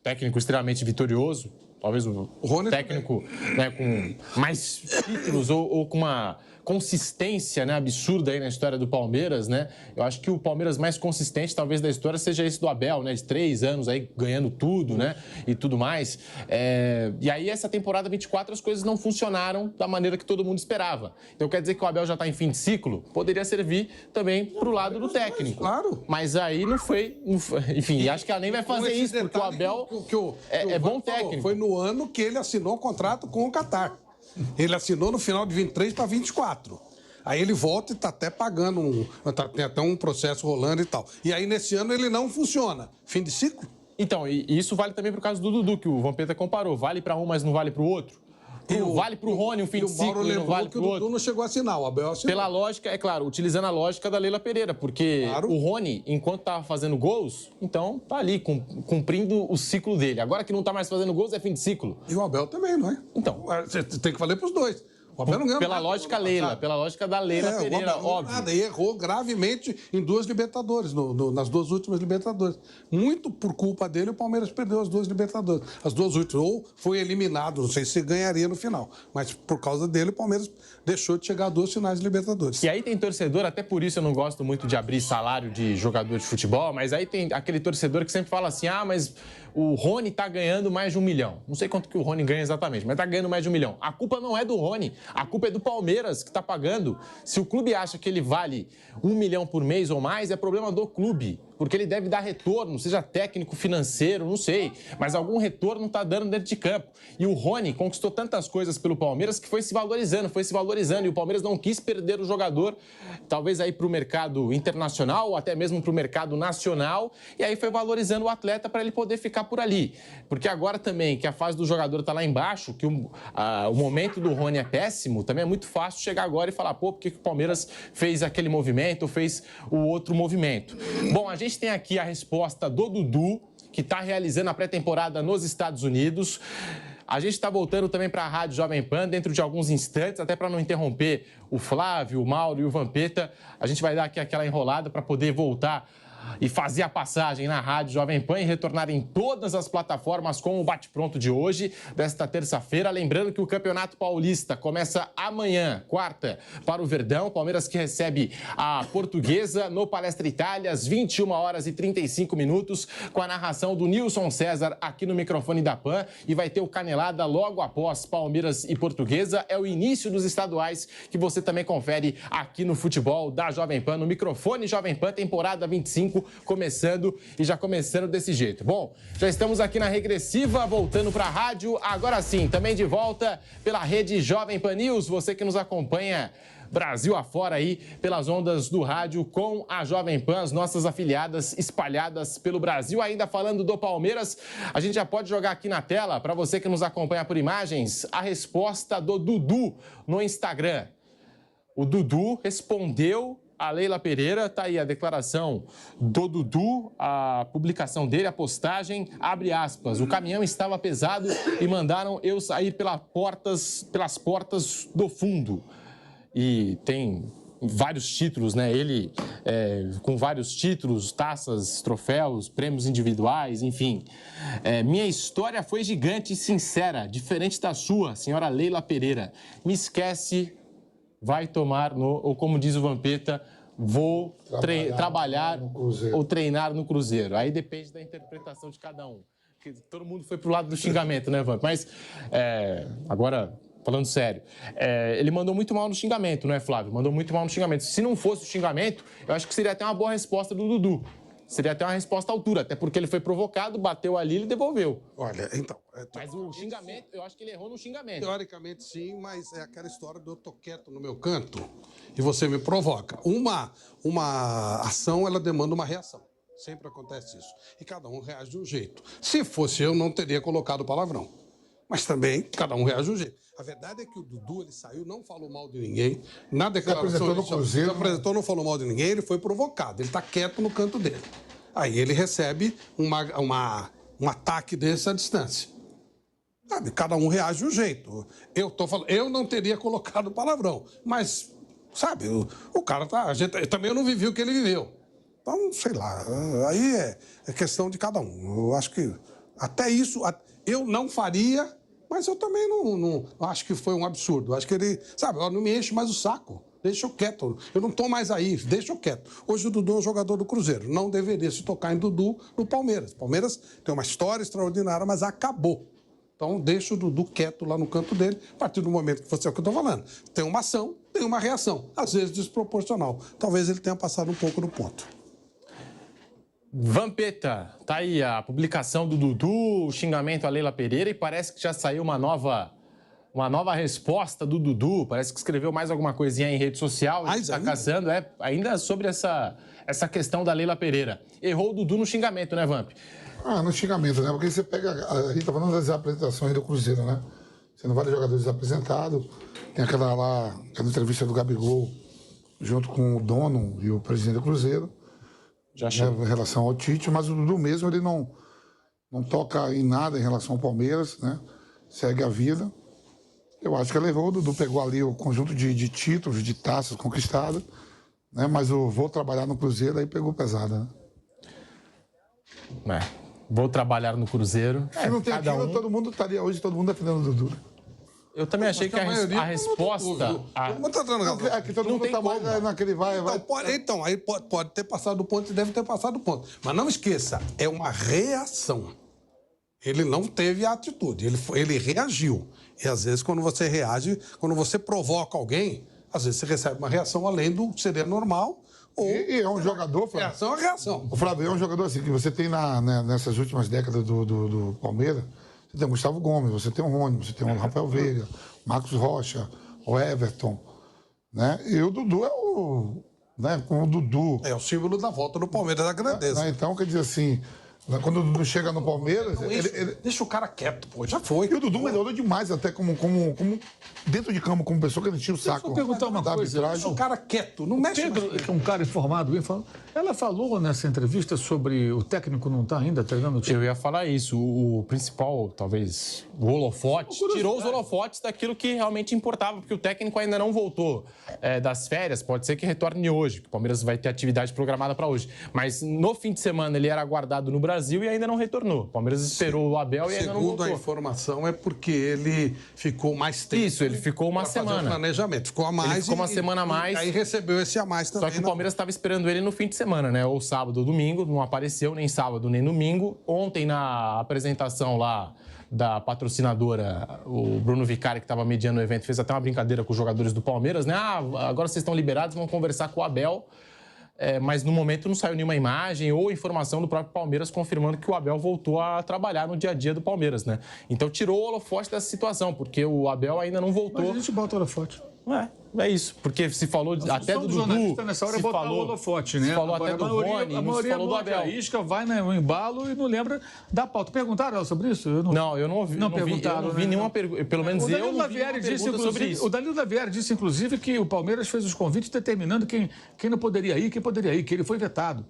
técnico extremamente vitorioso, talvez o Rony técnico, né, com mais títulos ou com uma consistência, né, absurda aí na história do Palmeiras, né? Eu acho que o Palmeiras mais consistente, talvez, da história seja esse do Abel, né? De 3 anos aí ganhando tudo, né? E tudo mais. E aí, essa temporada 24, as coisas não funcionaram da maneira que todo mundo esperava. Então, quer dizer que o Abel já está em fim de ciclo? Poderia servir também para o lado do técnico. Claro. Mas aí não foi... Enfim, acho que ela nem vai fazer isso, porque o Abel é bom técnico. Foi no ano que ele assinou o contrato com o Qatar. Ele assinou no final de 23 para 24. Aí ele volta e está até pagando, tem até um processo rolando e tal. E aí nesse ano ele não funciona. Fim de ciclo? Então, e isso vale também para o caso do Dudu, que o Vampeta comparou. Vale para um, mas não vale para o outro. Vale para o Rony um fim de ciclo e não vale para o outro. O Dudu não chegou a assinar, o Abel assinou. Pela lógica, é claro, utilizando a lógica da Leila Pereira, porque o Rony, enquanto estava fazendo gols, então tá ali, cumprindo o ciclo dele. Agora que não está mais fazendo gols, é fim de ciclo. E o Abel também, não é? Então. Você tem que valer para os dois. O Abel não ganhou Pela nada, lógica Leila, pela lógica da Leila Pereira, óbvio. Nada, e errou gravemente em 2 Libertadores, nas 2 últimas Libertadores. Muito por culpa dele, o Palmeiras perdeu as 2 Libertadores. As 2 últimas, ou foi eliminado, não sei se ganharia no final. Mas por causa dele, o Palmeiras deixou de chegar a 2 finais de Libertadores. E aí tem torcedor, até por isso eu não gosto muito de abrir salário de jogador de futebol, mas aí tem aquele torcedor que sempre fala assim, mas o Rony tá ganhando mais de 1 milhão. Não sei quanto que o Rony ganha exatamente, mas tá ganhando mais de 1 milhão. A culpa não é do Rony, a culpa é do Palmeiras que tá pagando. Se o clube acha que ele vale 1 milhão por mês ou mais, é problema do clube. Porque ele deve dar retorno, seja técnico, financeiro, não sei. Mas algum retorno tá dando dentro de campo. E o Rony conquistou tantas coisas pelo Palmeiras que foi se valorizando. E o Palmeiras não quis perder o jogador, talvez aí pro mercado internacional ou até mesmo pro mercado nacional. E aí foi valorizando o atleta para ele poder ficar por ali. Porque agora também, que a fase do jogador tá lá embaixo, que o momento do Rony é péssimo, também é muito fácil chegar agora e falar, por que o Palmeiras fez aquele movimento ou fez o outro movimento? Bom, a gente tem aqui a resposta do Dudu, que está realizando a pré-temporada nos Estados Unidos. A gente está voltando também para a Rádio Jovem Pan dentro de alguns instantes, até para não interromper o Flávio, o Mauro e o Vampeta. A gente vai dar aqui aquela enrolada para poder voltar e fazer a passagem na Rádio Jovem Pan e retornar em todas as plataformas com o bate-pronto de hoje, desta terça-feira. Lembrando que o Campeonato Paulista começa amanhã, quarta, para o Verdão. Palmeiras que recebe a Portuguesa no Palestra Itália, às 21h35, com a narração do Nilson César aqui no microfone da Pan. E vai ter o Canelada logo após Palmeiras e Portuguesa. É o início dos estaduais que você também confere aqui no futebol da Jovem Pan, no microfone Jovem Pan, temporada 25. Começando e já começando desse jeito. Bom, já estamos aqui na regressiva, voltando para a rádio. Agora sim, também de volta pela rede Jovem Pan News. Você que nos acompanha Brasil afora aí pelas ondas do rádio com a Jovem Pan, as nossas afiliadas espalhadas pelo Brasil. Ainda falando do Palmeiras, a gente já pode jogar aqui na tela, para você que nos acompanha por imagens, a resposta do Dudu no Instagram. O Dudu respondeu a Leila Pereira, tá aí a declaração do Dudu, a publicação dele, a postagem, abre aspas, o caminhão estava pesado e mandaram eu sair pelas portas do fundo. E tem vários títulos, né? Ele com vários títulos, taças, troféus, prêmios individuais, enfim. Minha história foi gigante e sincera, diferente da sua, senhora Leila Pereira. Me esquece... vai tomar, ou como diz o Vampeta, vou trabalhar ou treinar no Cruzeiro. Aí depende da interpretação de cada um. Porque todo mundo foi pro lado do xingamento, né, Vamp? Mas, agora, falando sério, ele mandou muito mal no xingamento, não é, Flávio? Mandou muito mal no xingamento. Se não fosse o xingamento, eu acho que seria até uma boa resposta do Dudu. Seria até uma resposta à altura, até porque ele foi provocado, bateu ali e ele devolveu. Olha, então... Mas o xingamento, eu acho que ele errou no xingamento. Teoricamente sim, mas é aquela história do eu tô quieto no meu canto e você me provoca. Uma ação, ela demanda uma reação. Sempre acontece isso. E cada um reage de um jeito. Se fosse eu, não teria colocado palavrão. Mas também, cada um reage de um jeito. A verdade é que o Dudu, ele saiu, não falou mal de ninguém. Na declaração, ele se apresentou, não falou mal de ninguém, ele foi provocado. Ele está quieto no canto dele. Aí ele recebe um ataque desse à distância. Sabe, cada um reage de um jeito. Eu não teria colocado palavrão. Mas, sabe, o cara tá... também eu não vivi o que ele viveu. Então, sei lá, aí é questão de cada um. Eu acho que até isso eu não faria, mas eu também não acho que foi um absurdo. Acho que ele, sabe, não me enche mais o saco. Deixa eu quieto. Eu não tô mais aí, deixa eu quieto. Hoje o Dudu é um jogador do Cruzeiro. Não deveria se tocar em Dudu no Palmeiras. O Palmeiras tem uma história extraordinária, mas acabou. Então deixa o Dudu quieto lá no canto dele. A partir do momento que você é o que eu tô falando. Tem uma ação, tem uma reação. Às vezes desproporcional. Talvez ele tenha passado um pouco do ponto. Vampeta, tá aí a publicação do Dudu, o xingamento a Leila Pereira, e parece que já saiu uma nova resposta do Dudu. Parece que escreveu mais alguma coisinha em rede social. Está caçando, ainda sobre essa questão da Leila Pereira. Errou o Dudu no xingamento, né, Vamp? No xingamento, né? Porque você pega... A gente tá falando das apresentações do Cruzeiro, né? Sendo vários jogadores apresentados. Tem aquela entrevista do Gabigol junto com o dono e o presidente do Cruzeiro. Já em relação ao Tite, mas o Dudu mesmo, ele não toca em nada em relação ao Palmeiras, né? Segue a vida. Eu acho que ele levou, o Dudu pegou ali o conjunto de títulos, de taças conquistadas, né? Mas o vou trabalhar no Cruzeiro, aí pegou pesada, né? Vou trabalhar no Cruzeiro. Se não tem aquilo, todo mundo estaria hoje, todo mundo defendendo o Dudu. Eu também achei que a resposta... É que todo mundo tá mais naquele vai. Então, aí pode ter passado do ponto e deve ter passado do ponto. Mas não esqueça, é uma reação. Ele não teve a atitude, ele reagiu. E às vezes, quando você reage, quando você provoca alguém, às vezes você recebe uma reação além do que seria normal. E é um jogador, Flávio. Reação é reação. O Flávio é um jogador assim, que você tem nessas últimas décadas do Palmeiras, você tem o Gustavo Gomes, você tem o Rony, você tem o Rafael Veiga, Marcos Rocha, o Everton, né? E o Dudu é o... Né? Com o Dudu... É o símbolo da volta do Palmeiras, da grandeza. Então, quer dizer assim... Quando o Dudu chega no Palmeiras... Deixa o cara quieto, pô, já foi. E o Dudu melhorou demais, até como dentro de campo, como pessoa que ele tinha o saco. Deixa eu perguntar uma coisa. Deixa o cara quieto, não mexe. Pedro, que é um cara informado, ela falou nessa entrevista sobre o técnico não estar ainda treinando o time. Eu ia falar isso. O principal, talvez, o holofote, tirou os holofotes daquilo que realmente importava, porque o técnico ainda não voltou das férias. Pode ser que retorne hoje, porque o Palmeiras vai ter atividade programada para hoje. Mas no fim de semana ele era aguardado no Brasil e ainda não retornou. O Palmeiras esperou o Abel e ainda não voltou. Segundo a informação, é porque ele ficou mais tempo. Isso, ele ficou uma semana. Fazer o planejamento. Ficou a mais. Ele ficou uma semana a mais. Aí recebeu esse a mais também. Só que o Palmeiras estava esperando ele no fim de semana, né? Ou sábado ou domingo. Não apareceu nem sábado nem domingo. Ontem, na apresentação lá da patrocinadora, o Bruno Vicari, que estava mediando o evento, fez até uma brincadeira com os jogadores do Palmeiras, né? Agora vocês estão liberados, vão conversar com o Abel. Mas no momento não saiu nenhuma imagem ou informação do próprio Palmeiras confirmando que o Abel voltou a trabalhar no dia a dia do Palmeiras, né? Então tirou o holofote dessa situação, porque o Abel ainda não voltou. Mas a gente bota o holofote. É isso, porque se falou até do Dudu, nessa hora é botar o holofote, né? Se falou até do Rony, não se falou do Abel. A isca vai no embalo e não lembra da pauta. Perguntaram sobre isso? Eu não ouvi. Não perguntaram. Eu não vi nenhuma pergunta. Pelo menos eu não vi nenhuma pergunta sobre isso. O Danilo Lavieri disse, inclusive, que o Palmeiras fez os convites determinando quem não poderia ir, quem poderia ir, que ele foi vetado.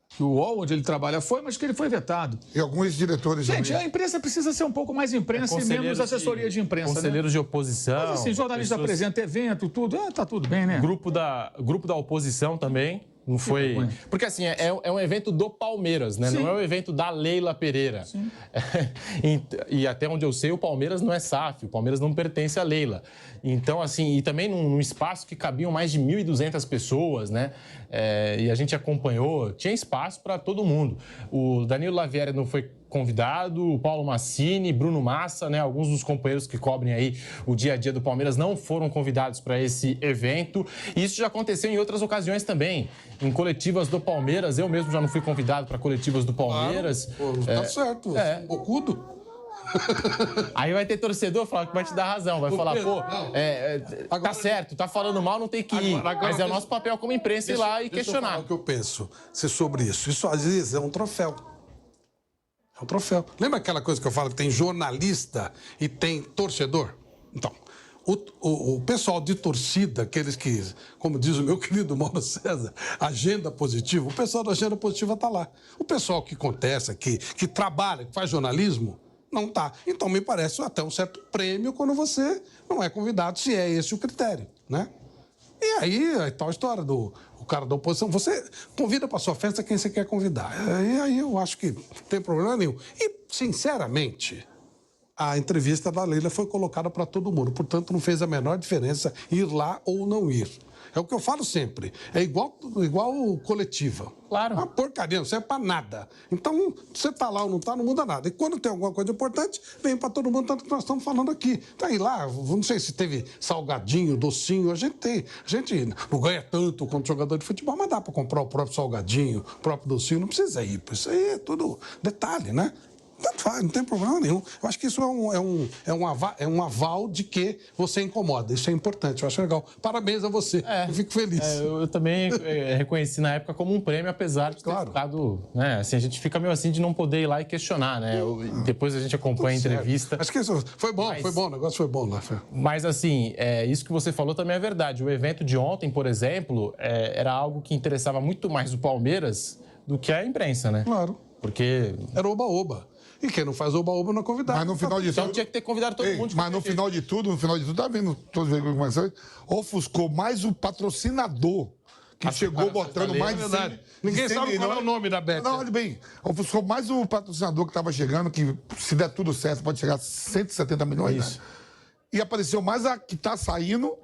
Que o UOL, onde ele trabalha, foi, mas que ele foi vetado. E alguns diretores... Gente, a imprensa precisa ser um pouco mais imprensa e menos assessoria de imprensa, conselheiros de oposição. Mas assim, jornalista apresenta evento, tudo, tá tudo bem, né? Grupo da oposição também. Não foi... Porque, assim, é um evento do Palmeiras, né? Sim. Não é um evento da Leila Pereira. E até onde eu sei, o Palmeiras não é SAF, o Palmeiras não pertence à Leila. Então, assim, e também num espaço que cabiam mais de 1.200 pessoas, né? E a gente acompanhou, tinha espaço para todo mundo. O Danilo Lavieri não foi convidado, o Paulo Massini, Bruno Massa, né? Alguns dos companheiros que cobrem aí o dia a dia do Palmeiras não foram convidados para esse evento. E isso já aconteceu em outras ocasiões também. Em coletivas do Palmeiras, eu mesmo já não fui convidado para coletivas do Palmeiras. Tá certo, bocudo. Aí vai ter torcedor que vai te dar razão, vai falar, tá certo, tá falando mal, não tem que ir. Mas é o nosso papel como imprensa ir lá e questionar. Deixa eu falar o que eu penso sobre isso. Isso, às vezes, é um troféu. É um troféu. Lembra aquela coisa que eu falo que tem jornalista e tem torcedor? Então, o pessoal de torcida, aqueles que, como diz o meu querido Mauro César, agenda positiva, o pessoal da agenda positiva está lá. O pessoal que contesta, que trabalha, que faz jornalismo, não está. Então, me parece até um certo prêmio quando você não é convidado, se é esse o critério, né? E aí, a tal história do cara da oposição, você convida para sua festa quem você quer convidar. E aí eu acho que não tem problema nenhum. E, sinceramente, a entrevista da Leila foi colocada para todo mundo. Portanto, não fez a menor diferença ir lá ou não ir. É o que eu falo sempre. É igual coletiva. Claro. Uma porcaria, não serve para nada. Então, você tá lá ou não tá, não muda nada. E quando tem alguma coisa importante, vem para todo mundo, tanto que nós estamos falando aqui. Tá aí lá, não sei se teve salgadinho, docinho, a gente não ganha tanto quanto jogador de futebol, mas dá para comprar o próprio salgadinho, o próprio docinho, não precisa ir. Isso aí é tudo detalhe, né? Tanto faz, não tem problema nenhum. Eu acho que isso é um aval de que você incomoda. Isso é importante, eu acho legal. Parabéns a você, eu fico feliz. Eu também reconheci na época como um prêmio, apesar de ter ficado... Né, assim, a gente fica meio assim de não poder ir lá e questionar, né? Depois a gente acompanha a entrevista. Acho que isso foi bom, o negócio foi bom lá. Mas, assim, isso que você falou também é verdade. O evento de ontem, por exemplo, era algo que interessava muito mais o Palmeiras do que a imprensa, né? Claro. Porque... Era oba-oba. E quem não faz oba-oba não é convidado. Mas no final de Então tudo... tinha que ter convidado todo mundo. Mas no final de tudo, tá vendo todos os veículos comerciais, ofuscou mais o patrocinador, que chegou botando mais de 100, Ninguém sabe qual é o nome da Bet. Não, olha bem, ofuscou mais o patrocinador que estava chegando, que se der tudo certo pode chegar a 170 milhões. Isso. Né? E apareceu mais a que está saindo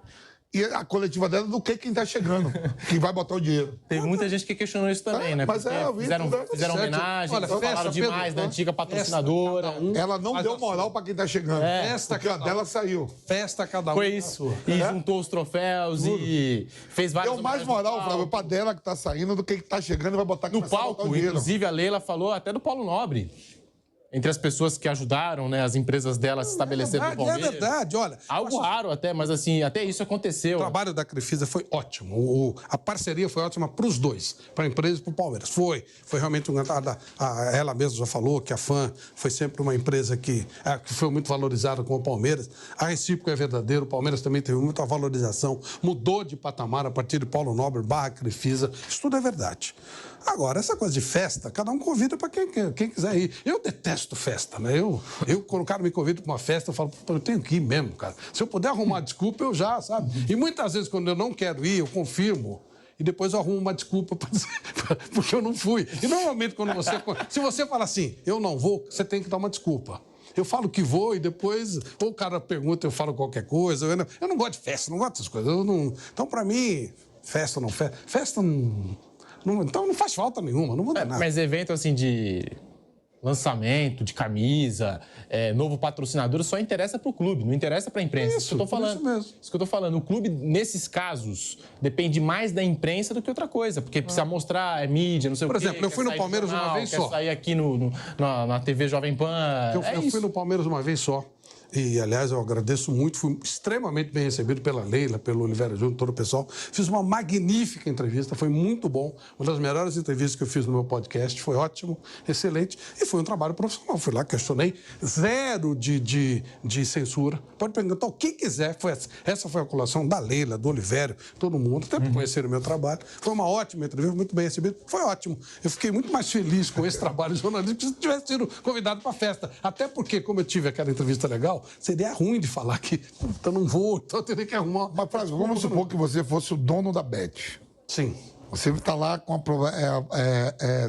e a coletiva dela do que quem está chegando, que vai botar o dinheiro. Teve muita gente que questionou isso também, né? Mas Porque eu vi fizeram tudo, fizeram certo. homenagem, Olha, falaram festa, demais Pedro, da antiga patrocinadora. Ela não deu moral para quem está chegando. Festa porque a dela saiu. Festa cada um. Foi isso. E juntou os troféus e fez várias Deu mais homenagens moral, no palco. Flávio, para dela que está saindo do que está chegando e vai botar No começar a botar palco, o dinheiro. inclusive, a Leila falou até do Paulo Nobre. Entre as pessoas que ajudaram, né, as empresas dela se estabelecerem no Palmeiras. É verdade, olha. Algo raro até, mas assim, até isso aconteceu. O trabalho da Crefisa foi ótimo. A parceria foi ótima para os dois, para a empresa e para o Palmeiras. Foi realmente um... Ela mesma já falou que a FAM foi sempre uma empresa que foi muito valorizada com o Palmeiras. A recíproca é verdadeira, o Palmeiras também teve muita valorização, mudou de patamar a partir de Paulo Nobre, Crefisa. Isso tudo é verdade. Agora, essa coisa de festa, cada um convida para quem quiser ir. Eu detesto festa, né? Quando o cara me convida para uma festa, eu falo, eu tenho que ir mesmo, cara. Se eu puder arrumar desculpa, eu já, sabe? E muitas vezes, quando eu não quero ir, eu confirmo. E depois eu arrumo uma desculpa porque eu não fui. E normalmente, quando se você fala assim, eu não vou, você tem que dar uma desculpa. Eu falo que vou e depois, ou o cara pergunta, eu falo qualquer coisa. Eu não gosto de festa, não gosto dessas coisas. Então, para mim, festa ou não festa. Festa não. Então não faz falta nenhuma, não muda nada. Mas evento assim de lançamento, de camisa, novo patrocinador, só interessa pro clube, não interessa pra imprensa. Isso que eu tô falando. Isso mesmo. Isso que eu tô falando. O clube, nesses casos, depende mais da imprensa do que outra coisa, porque precisa mostrar mídia, não sei Por o quê. exemplo, eu fui no Palmeiras uma vez só. Quer sair aqui na TV Jovem Pan. Eu fui no Palmeiras uma vez só. E, aliás, eu agradeço muito, fui extremamente bem recebido pela Leila, pelo Oliveira Júnior, todo o pessoal. Fiz uma magnífica entrevista, foi muito bom. Uma das melhores entrevistas que eu fiz no meu podcast, foi ótimo, excelente. E foi um trabalho profissional. Fui lá, questionei, zero de censura. Pode perguntar o que quiser. Essa foi a colação da Leila, do Oliveira, todo mundo, até para conhecer o meu trabalho. Foi uma ótima entrevista, muito bem recebida. Foi ótimo. Eu fiquei muito mais feliz com esse trabalho jornalístico que se tivesse sido convidado para a festa. Até porque, como eu tive aquela entrevista legal, seria ruim de falar que eu não vou, então eu teria que arrumar. Mas, Flávio, vamos supor que você fosse o dono da Bet. Sim. Você está lá com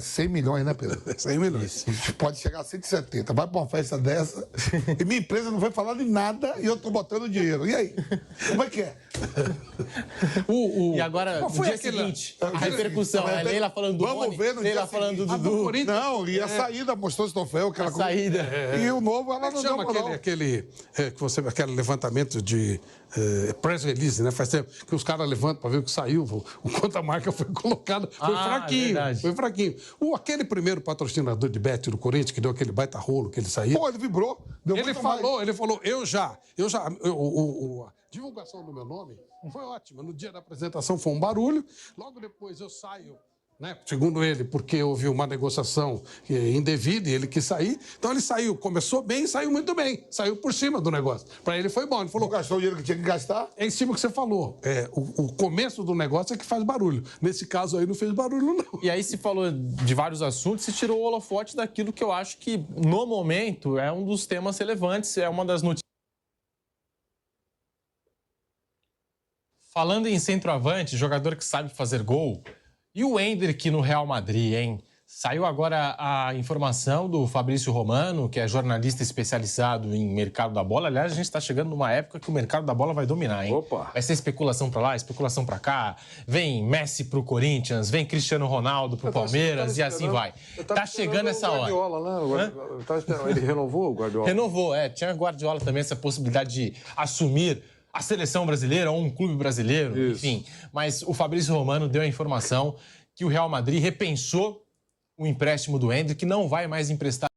100 milhões, né, Pedro? 100 milhões. Pode chegar a 170. Vai para uma festa dessa e minha empresa não vai falar de nada e eu estou botando dinheiro. E aí? Como é que é? E agora, no dia seguinte, a repercussão. É Leila falando do Vamos Boni, ver no Leila dia falando do seguinte. Dudu. Não, e a saída mostrou o troféu. Aquela saída. E o novo, ela não deu Chama moral. aquele aquele levantamento de press release, né? Faz tempo que os caras levantam para ver o que saiu, o quanto a marca foi colocada. Foi fraquinho, verdade. foi fraquinho. Aquele primeiro patrocinador de bet do Corinthians, que deu aquele baita rolo que ele saiu. Pô, ele vibrou. Deu Ele muito mais. falou, a divulgação do meu nome foi ótima. No dia da apresentação foi um barulho, logo depois eu saio, né? Segundo ele, porque houve uma negociação indevida e ele quis sair. Então ele saiu, começou bem e saiu muito bem. Saiu por cima do negócio. Para ele foi bom. Ele falou, Não gastou o dinheiro que tinha que gastar? é em cima do que você falou. O começo do negócio é que faz barulho. Nesse caso aí não fez barulho, não. E aí se falou de vários assuntos e tirou o holofote daquilo que eu acho que, no momento, é um dos temas relevantes, é uma das notícias. Falando em centroavante, jogador que sabe fazer gol, e o Endrick no Real Madrid, hein? Saiu agora a informação do Fabrício Romano, que é jornalista especializado em mercado da bola. Aliás, a gente está chegando numa época que o mercado da bola vai dominar, hein? Opa! Vai ser especulação para lá, especulação para cá. Vem Messi pro Corinthians, vem Cristiano Ronaldo pro Palmeiras e assim vai. Tá chegando essa hora. Guardiola, né? Eu tava esperando. Ele renovou o Guardiola? Renovou, tinha Guardiola também essa possibilidade de assumir a seleção brasileira ou um clube brasileiro, Isso. enfim. Mas o Fabrício Romano deu a informação que o Real Madrid repensou o empréstimo do Endrick, que não vai mais emprestar